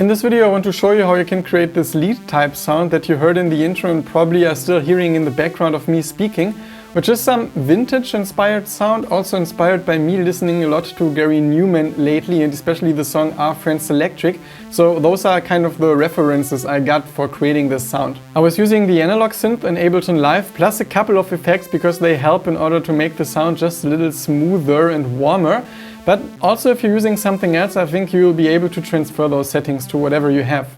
In this video I want to show you how you can create this lead type sound that you heard in the intro and probably are still hearing in the background of me speaking, which is some vintage inspired sound, also inspired by me listening a lot to Gary Numan lately, and especially the song Our Friends Electric. So those are kind of the references I got for creating this sound. I was using the Analog Synth in Ableton Live plus a couple of effects because they help in order to make the sound just a little smoother and warmer. But also if you're using something else, I think you'll be able to transfer those settings to whatever you have.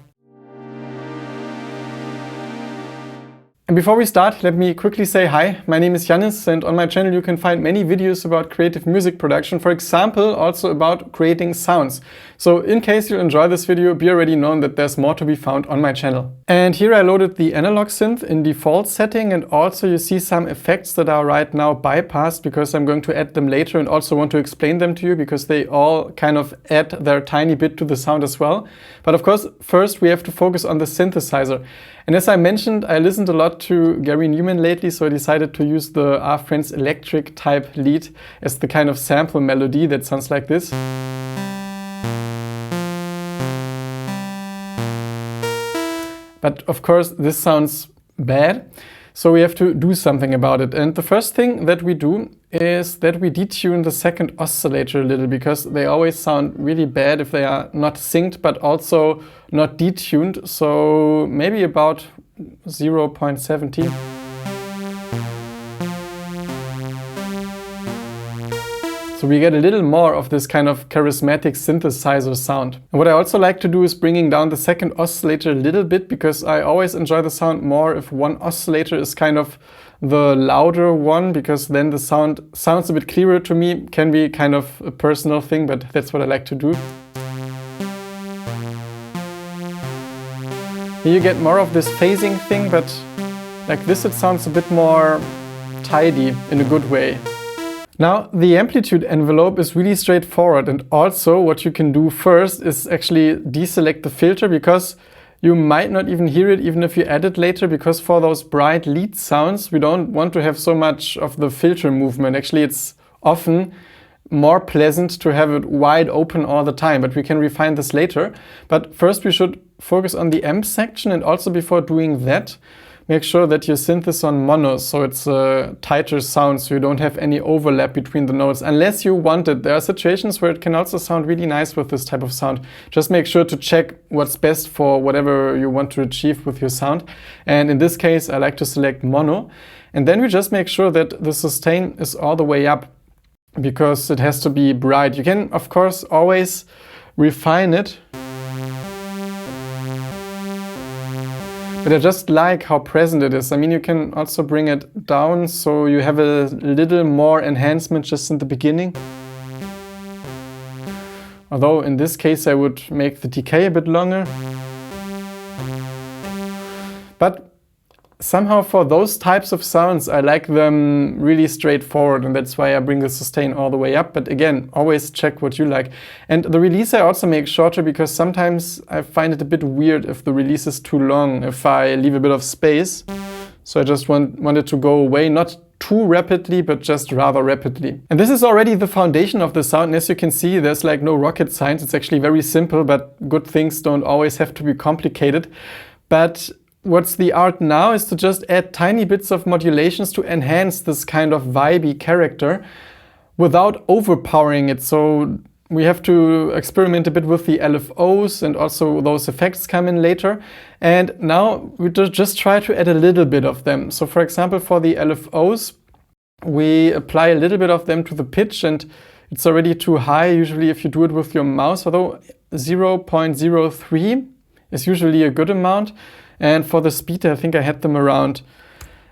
And before we start, let me quickly say hi. My name is Yannis, and on my channel you can find many videos about creative music production, for example, also about creating sounds. So in case you enjoy this video, be already known that there's more to be found on my channel. And here I loaded the Analog Synth in default setting, and also you see some effects that are right now bypassed because I'm going to add them later and also want to explain them to you because they all kind of add their tiny bit to the sound as well. But of course, first we have to focus on the synthesizer. And as I mentioned, I listened a lot to Gary Numan lately, so I decided to use the Our Friends Electric type lead as the kind of sample melody that sounds like this. But of course, this sounds bad, so we have to do something about it. And the first thing that we do is that we detune the second oscillator a little, because they always sound really bad if they are not synced, but also not detuned. So maybe about 0.70. So we get a little more of this kind of charismatic synthesizer sound. And what I also like to do is bringing down the second oscillator a little bit, because I always enjoy the sound more if one oscillator is kind of the louder one, because then the sound sounds a bit clearer to me. Can be kind of a personal thing, but that's what I like to do. Here you get more of this phasing thing, but like this it sounds a bit more tidy in a good way. Now, the amplitude envelope is really straightforward, and also what you can do first is actually deselect the filter, because you might not even hear it even if you add it later, because for those bright lead sounds we don't want to have so much of the filter movement. Actually, it's often more pleasant to have it wide open all the time, but we can refine this later. But first we should focus on the amp section, and also before doing that, make sure that your synth is on mono, so it's a tighter sound, so you don't have any overlap between the notes, unless you want it. There are situations where it can also sound really nice with this type of sound. Just make sure to check what's best for whatever you want to achieve with your sound. And in this case, I like to select mono. And then we just make sure that the sustain is all the way up, because it has to be bright. You can, of course, always refine it. But I just like how present it is. I mean, you can also bring it down so you have a little more enhancement just in the beginning. Although in this case I would make the decay a bit longer. But somehow for those types of sounds I like them really straightforward, and that's why I bring the sustain all the way up. But again, always check what you like. And the release I also make shorter, because sometimes I find it a bit weird if the release is too long, if I leave a bit of space. So I just want it to go away, not too rapidly, but just rather rapidly. And this is already the foundation of the sound. And as you can see, there's like no rocket science. It's actually very simple, but good things don't always have to be complicated. But what's the art now is to just add tiny bits of modulations to enhance this kind of vibey character without overpowering it. So we have to experiment a bit with the LFOs, and also those effects come in later. And now we just try to add a little bit of them. So for example, for the LFOs, we apply a little bit of them to the pitch, and it's already too high usually if you do it with your mouse, although 0.03 is usually a good amount. And for the speed, I think I had them around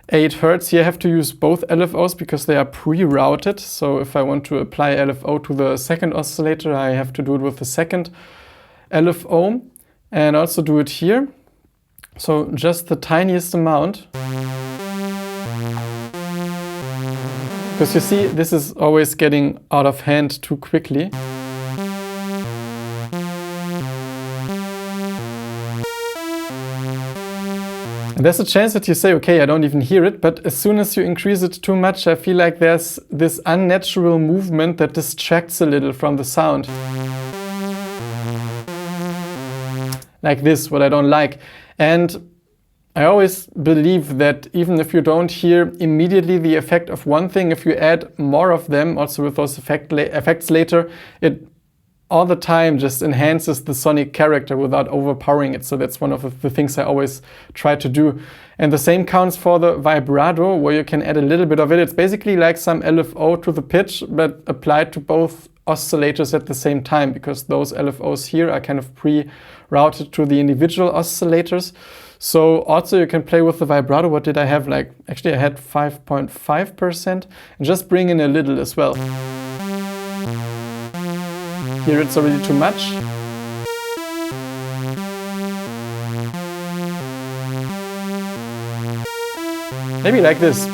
8 Hertz. Here I have to use both LFOs because they are pre-routed. So if I want to apply LFO to the second oscillator, I have to do it with the second LFO, and also do it here. So just the tiniest amount. Because you see, this is always getting out of hand too quickly. And there's a chance that you say, okay, I don't even hear it, but as soon as you increase it too much, I feel like there's this unnatural movement that distracts a little from the sound. like this, what I don't like. And I always believe that even if you don't hear immediately the effect of one thing, if you add more of them, also with those effects later, it all the time just enhances the sonic character without overpowering it. So that's one of the things I always try to do. And the same counts for the vibrato, where you can add a little bit of it. It's basically like some LFO to the pitch, but applied to both oscillators at the same time, because those LFOs here are kind of pre-routed to the individual oscillators. So also you can play with the vibrato. What did I have? Like, actually I had 5.5%, and just bring in a little as well. Here it's already too much. Maybe like this.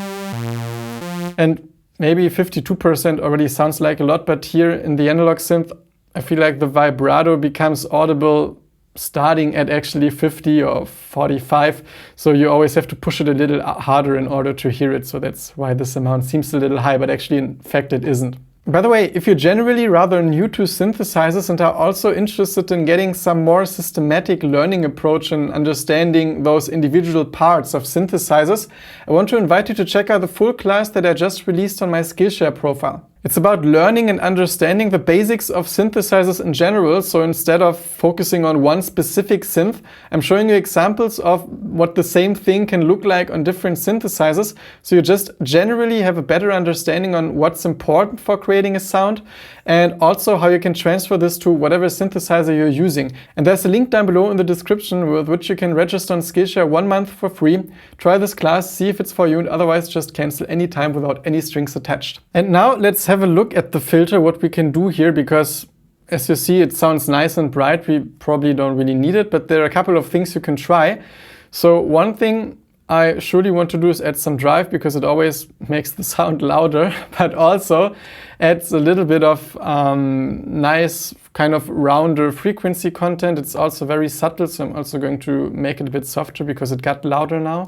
And maybe 52% already sounds like a lot, but here in the Analog Synth, I feel like the vibrato becomes audible starting at actually 50 or 45. So you always have to push it a little harder in order to hear it. So that's why this amount seems a little high, but actually in fact it isn't. By the way, if you're generally rather new to synthesizers and are also interested in getting some more systematic learning approach and understanding those individual parts of synthesizers, I want to invite you to check out the full class that I just released on my Skillshare profile. It's about learning and understanding the basics of synthesizers in general, so instead of focusing on one specific synth, I'm showing you examples of what the same thing can look like on different synthesizers, so you just generally have a better understanding on what's important for creating a sound, and also how you can transfer this to whatever synthesizer you're using. And there's a link down below in the description with which you can register on Skillshare 1 month for free. Try this class, see if it's for you, and otherwise just cancel anytime without any strings attached. And now let's have a look at the filter, what we can do here, because as you see it sounds nice and bright. We probably don't really need it, but there are a couple of things you can try. So one thing I surely want to do is add some drive, because it always makes the sound louder, but also adds a little bit of nice kind of rounder frequency content. It's also very subtle, so I'm also going to make it a bit softer because it got louder now.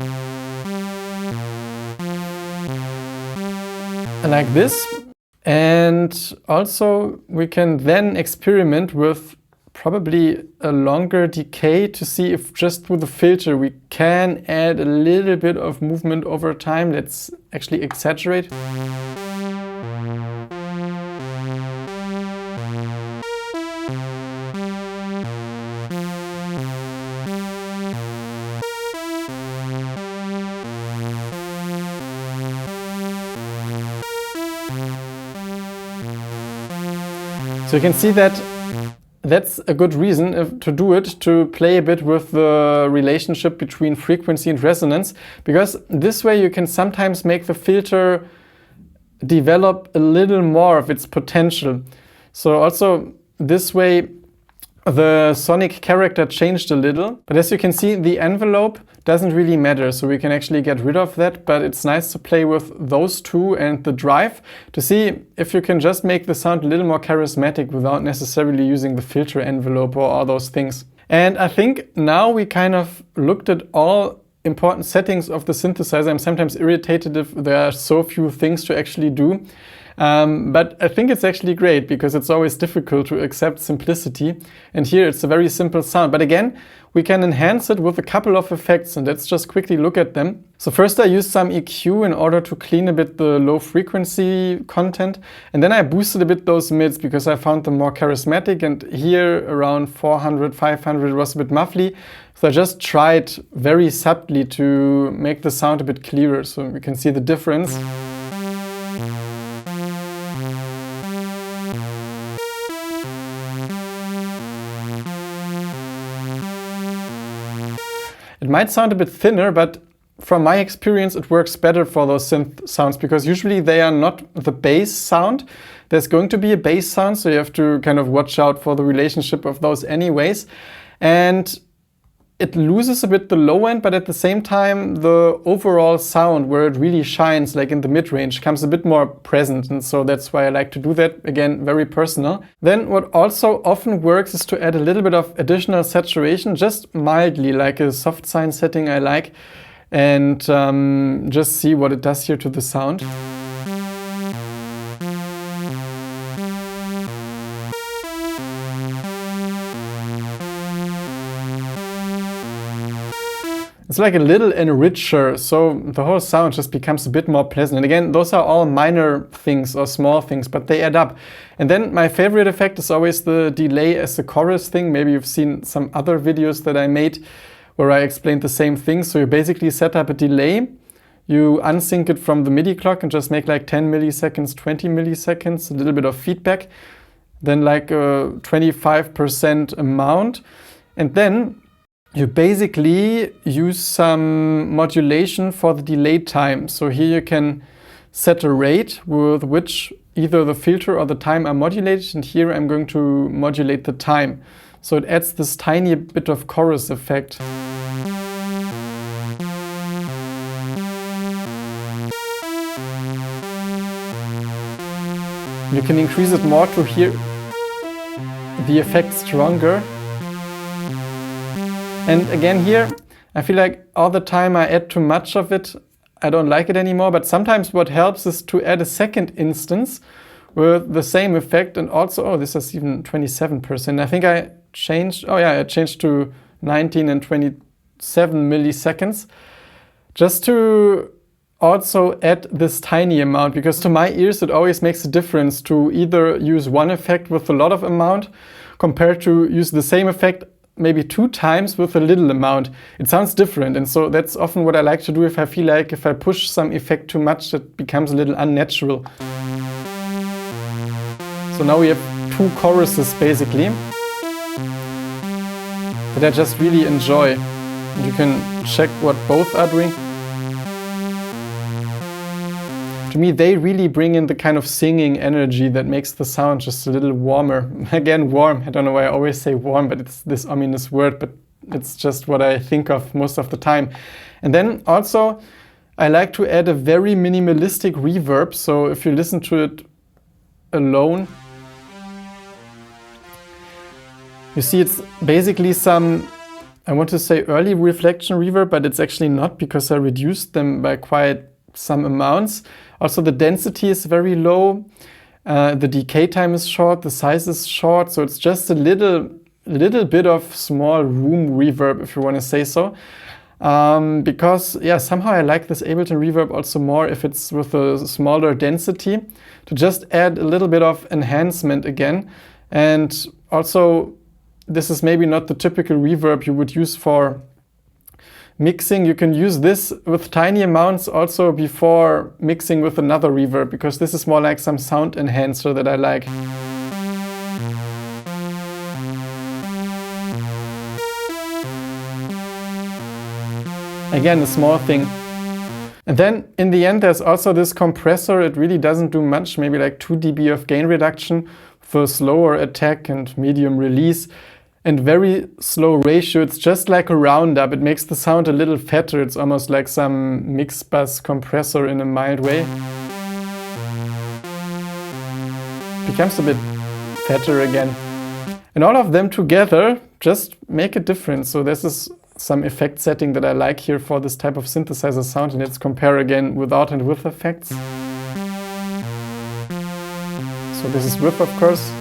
Like this. And also we can then experiment with probably a longer decay to see if just through the filter we can add a little bit of movement over time. Let's actually exaggerate. So you can see that that's a good reason to do it, to play a bit with the relationship between frequency and resonance, because this way you can sometimes make the filter develop a little more of its potential. So also this way the sonic character changed a little, but as you can see the envelope doesn't really matter, so we can actually get rid of that, but it's nice to play with those two and the drive to see if you can just make the sound a little more charismatic without necessarily using the filter envelope or all those things. And I think now we kind of looked at all important settings of the synthesizer. I'm sometimes irritated if there are so few things to actually do. But I think it's actually great, because it's always difficult to accept simplicity. And here it's a very simple sound. But again, we can enhance it with a couple of effects, and let's just quickly look at them. So first I used some EQ in order to clean a bit the low frequency content. And then I boosted a bit those mids because I found them more charismatic. And here around 400, 500 was a bit muffly. So I just tried very subtly to make the sound a bit clearer, so we can see the difference. It might sound a bit thinner, but from my experience it works better for those synth sounds, because usually they are not the bass sound. There's going to be a bass sound, so you have to kind of watch out for the relationship of those anyways. And it loses a bit the low end, but at the same time the overall sound where it really shines, like in the mid-range, comes a bit more present, and so that's why I like to do that. Again, very personal. Then what also often works is to add a little bit of additional saturation, just mildly, like a soft sine setting I like, and just see what it does here to the sound. it's like a little enricher, so the whole sound just becomes a bit more pleasant. And again, those are all minor things or small things, but they add up. And then my favorite effect is always the delay as the chorus thing. Maybe you've seen some other videos that I made where I explained the same thing. So you basically set up a delay, you unsync it from the MIDI clock and just make like 10 milliseconds, 20 milliseconds, a little bit of feedback, then like a 25% amount. And then you basically use some modulation for the delay time. So here you can set a rate with which either the filter or the time are modulated, and here I'm going to modulate the time. So it adds this tiny bit of chorus effect. You can increase it more to hear the effect stronger. And again here, I feel like all the time I add too much of it, I don't like it anymore, but sometimes what helps is to add a second instance with the same effect, and also, oh, this is even 27%. I think I changed, oh yeah, I changed to 19 and 27 milliseconds, just to also add this tiny amount, because to my ears it always makes a difference to either use one effect with a lot of amount compared to use the same effect maybe 2 times with a little amount. It sounds different, and so that's often what I like to do if I feel like if I push some effect too much, it becomes a little unnatural. So now we have 2 choruses basically that I just really enjoy. And you can check what both are doing. To me, they really bring in the kind of singing energy that makes the sound just a little warmer. Again, warm. I don't know why I always say warm, but it's this ominous word, but it's just what I think of most of the time. And then also, I like to add a very minimalistic reverb. So if you listen to it alone, you see it's basically some, I want to say early reflection reverb, but it's actually not, because I reduced them by quite some amounts. Also the density is very low, the decay time is short, the size is short, so it's just a little bit of small room reverb, if you want to say so. Because yeah, somehow I like this Ableton reverb also more if it's with a smaller density, to just add a little bit of enhancement again. And also, this is maybe not the typical reverb you would use for mixing. You can use this with tiny amounts also before mixing with another reverb, because this is more like some sound enhancer that I like. Again, a small thing. And then in the end, there's also this compressor. It really doesn't do much, maybe like 2 dB of gain reduction for slower attack and medium release. And very slow ratio. It's just like a roundup. It makes the sound a little fatter. It's almost like some mix bus compressor in a mild way. Becomes a bit fatter again. And all of them together just make a difference. So this is some effect setting that I like here for this type of synthesizer sound. And let's compare again without and with effects. So this is with, of course.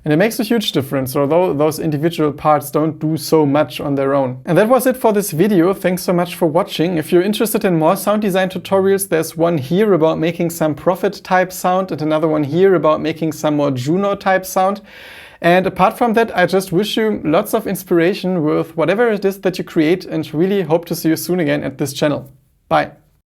And it makes a huge difference, although those individual parts don't do so much on their own. And that was it for this video. Thanks so much for watching. If you're interested in more sound design tutorials, there's one here about making some Prophet type sound and another one here about making some more Juno type sound. And apart from that, I just wish you lots of inspiration with whatever it is that you create, and really hope to see you soon again at this channel. Bye.